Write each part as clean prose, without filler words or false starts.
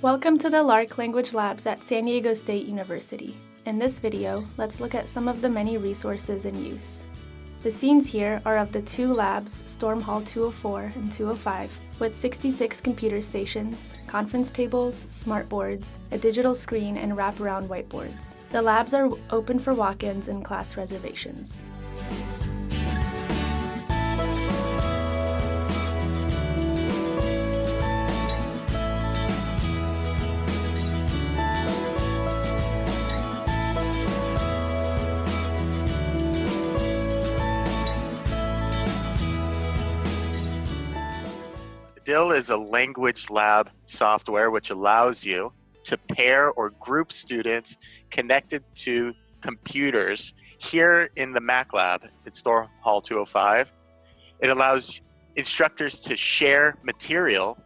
Welcome to the LARC Language Labs at San Diego State University. In this video, let's look at some of the many resources in use. The scenes here are of the two labs, Storm Hall 204 and 205, with 66 computer stations, conference tables, smartboards, a digital screen, and wraparound whiteboards. The labs are open for walk-ins and class reservations. DIL is a language lab software which allows you to pair or group students connected to computers. Here in the Mac lab at Storm Hall 205, it allows instructors to share material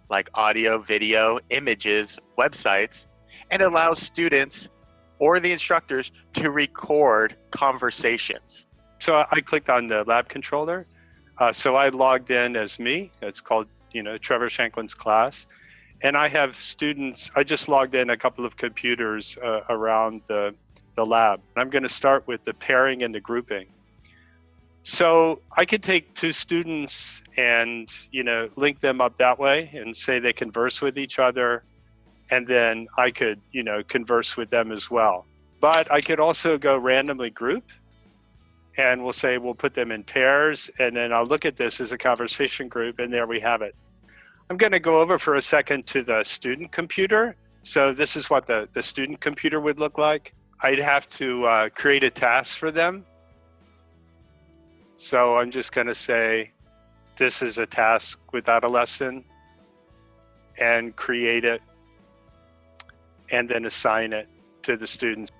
like audio, video, images, websites, and allows students or the instructors to record conversations. So I clicked on the lab controller. So I logged in as me. It's called, Trevor Shanklin's class. And I have students, I just logged in a couple of computers around the lab. I'm going to start with the pairing and the grouping. So I could take two students and, link them up that way and say they converse with each other. And then I could, converse with them as well. But I could also go randomly group. And we'll say we'll put them in pairs, and then I'll look at this as a conversation group, and there we have it. I'm going to go over for a second to the student computer. So this is what the student computer would look like. I'd have to create a task for them. So I'm just going to say this is a task without a lesson, and create it, and then assign it to the students.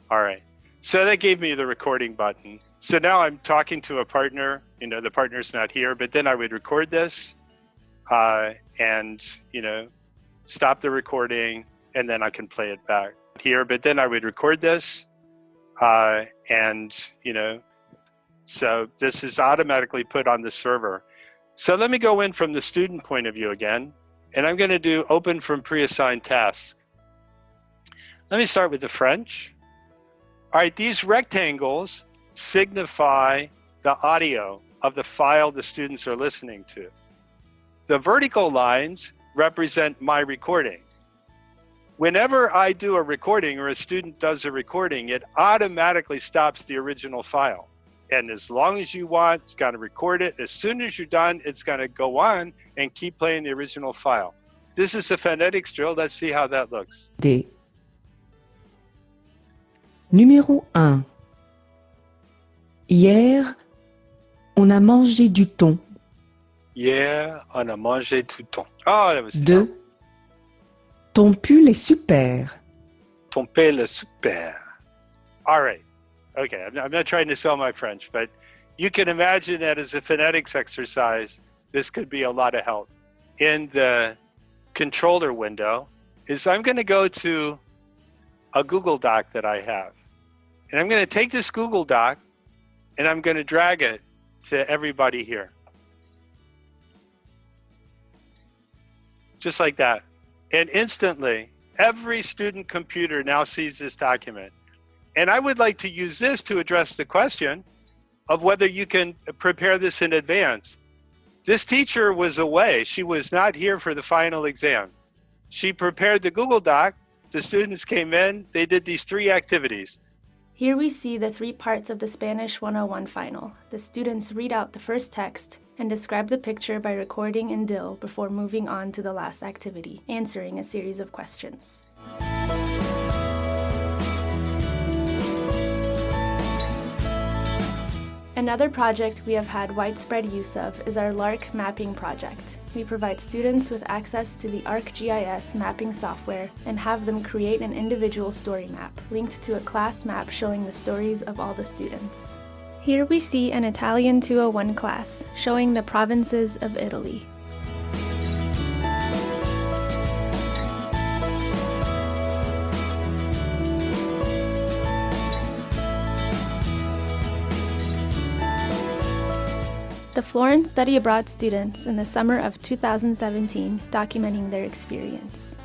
All right. So that gave me the recording button. So now I'm talking to a partner, the partner's not here, but then I would record this and, stop the recording, and then I can play it back here. But then I would record this so this is automatically put on the server. So let me go in from the student point of view again, and I'm going to do open from pre-assigned tasks. Let me start with the French. All right, these rectangles signify the audio of the file the students are listening to. The vertical lines represent my recording. Whenever I do a recording or a student does a recording, it automatically stops the original file. And as long as you want, it's going to record it. As soon as you're done, it's going to go on and keep playing the original file. This is a phonetics drill. Let's see how that looks. D. Numéro 1. Hier, on a mangé du thon. Hier, on a mangé du thon. Oh, that was 2. Ton pull est super. Ton pull est super. All right. Okay, I'm not trying to sell my French, but you can imagine that as a phonetics exercise, this could be a lot of help. In the controller window, I'm going to go to a Google Doc that I have. And I'm going to take this Google Doc and I'm going to drag it to everybody here. Just like that. And instantly, every student computer now sees this document. And I would like to use this to address the question of whether you can prepare this in advance. This teacher was away. She was not here for the final exam. She prepared the Google Doc. The students came in. They did these 3 activities. Here we see the 3 parts of the Spanish 101 final. The students read out the first text and describe the picture by recording in DIL before moving on to the last activity, answering a series of questions. Another project we have had widespread use of is our LARC mapping project. We provide students with access to the ArcGIS mapping software and have them create an individual story map linked to a class map showing the stories of all the students. Here we see an Italian 201 class showing the provinces of Italy. The Florence study abroad students in the summer of 2017 documenting their experience.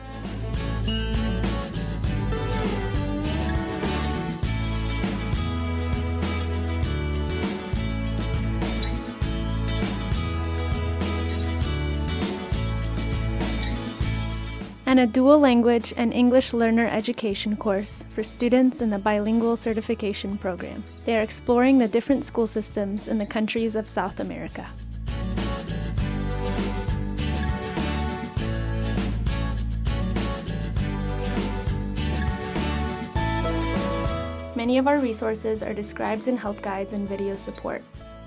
And a dual language and English learner education course for students in the bilingual certification program. They are exploring the different school systems in the countries of South America. Many of our resources are described in help guides and video support,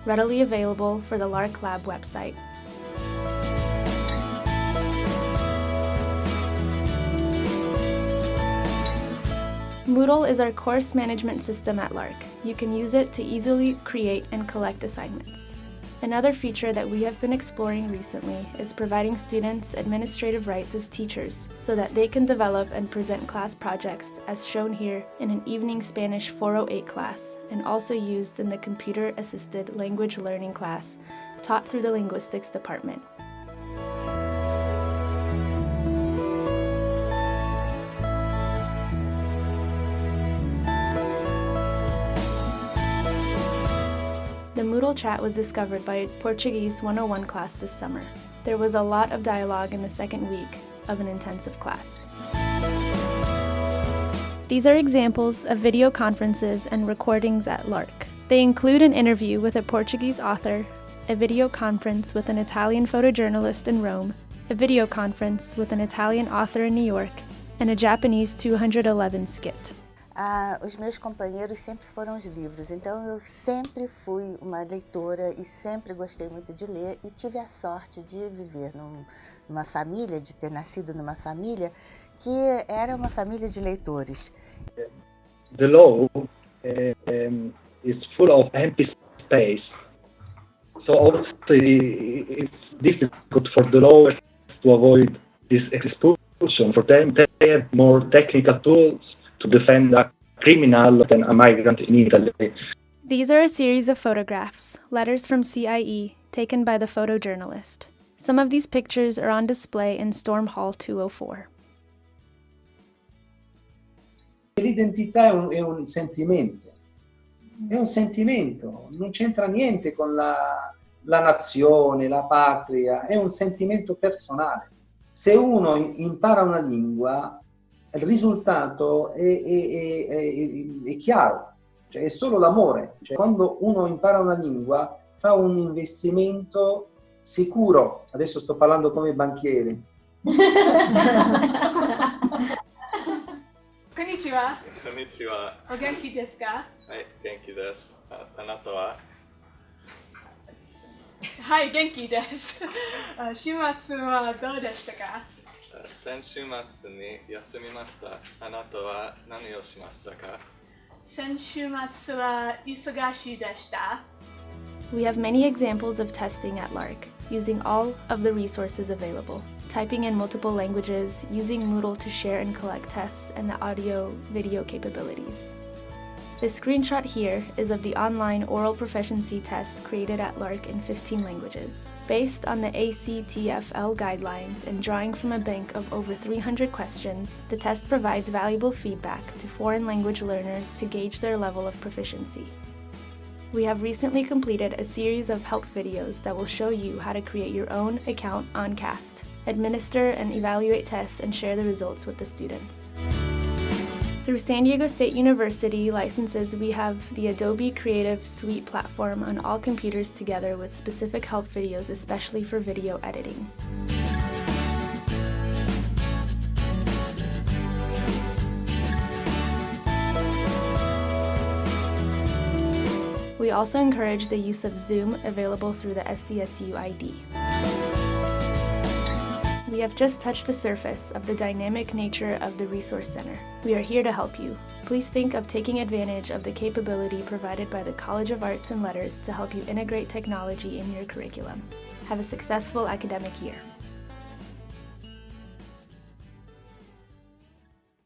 readily available for the LARC Lab website. Moodle is our course management system at LARC. You can use it to easily create and collect assignments. Another feature that we have been exploring recently is providing students administrative rights as teachers so that they can develop and present class projects as shown here in an evening Spanish 408 class and also used in the computer-assisted language learning class taught through the linguistics department. The Moodle chat was discovered by a Portuguese 101 class this summer. There was a lot of dialogue in the second week of an intensive class. These are examples of video conferences and recordings at LARC. They include an interview with a Portuguese author, a video conference with an Italian photojournalist in Rome, a video conference with an Italian author in New York, and a Japanese 211 skit. Os meus companheiros sempre foram os livros, então eu sempre fui uma leitora e sempre gostei muito de ler e tive a sorte de viver numa família, de ter nascido numa família que era uma família de leitores. The law is full of empty space, so obviously it's difficult for the lawyers to avoid this expulsion. For them, they have more technical tools to defend a criminal than a migrant in Italy. These are a series of photographs, letters from CIE, taken by the photojournalist. Some of these pictures are on display in Storm Hall 204. L'identità è un sentimento, non c'entra niente con la nazione, la patria, è un sentimento personale. Se uno impara una lingua, il risultato è chiaro, cioè è solo l'amore. Cioè, quando uno impara una lingua fa un investimento sicuro. Adesso sto parlando come banchiere. Konnichiwa. Konnichiwa. O genki desu ka? Hai, genki desu. Anata wa? Hai, genki desu. Shimatsu wa dou deshita ka? 先週末に休みました。あなたは何をしましたか？先週末は忙しいでした。 We have many examples of testing at LARC, using all of the resources available, typing in multiple languages, using Moodle to share and collect tests, and the audio-video capabilities. The screenshot here is of the online oral proficiency test created at LARC in 15 languages. Based on the ACTFL guidelines and drawing from a bank of over 300 questions, the test provides valuable feedback to foreign language learners to gauge their level of proficiency. We have recently completed a series of help videos that will show you how to create your own account on CAST, administer and evaluate tests, and share the results with the students. Through San Diego State University licenses, we have the Adobe Creative Suite platform on all computers together with specific help videos, especially for video editing. We also encourage the use of Zoom, available through the SDSU ID. We have just touched the surface of the dynamic nature of the Resource Center. We are here to help you. Please think of taking advantage of the capability provided by the College of Arts and Letters to help you integrate technology in your curriculum. Have a successful academic year.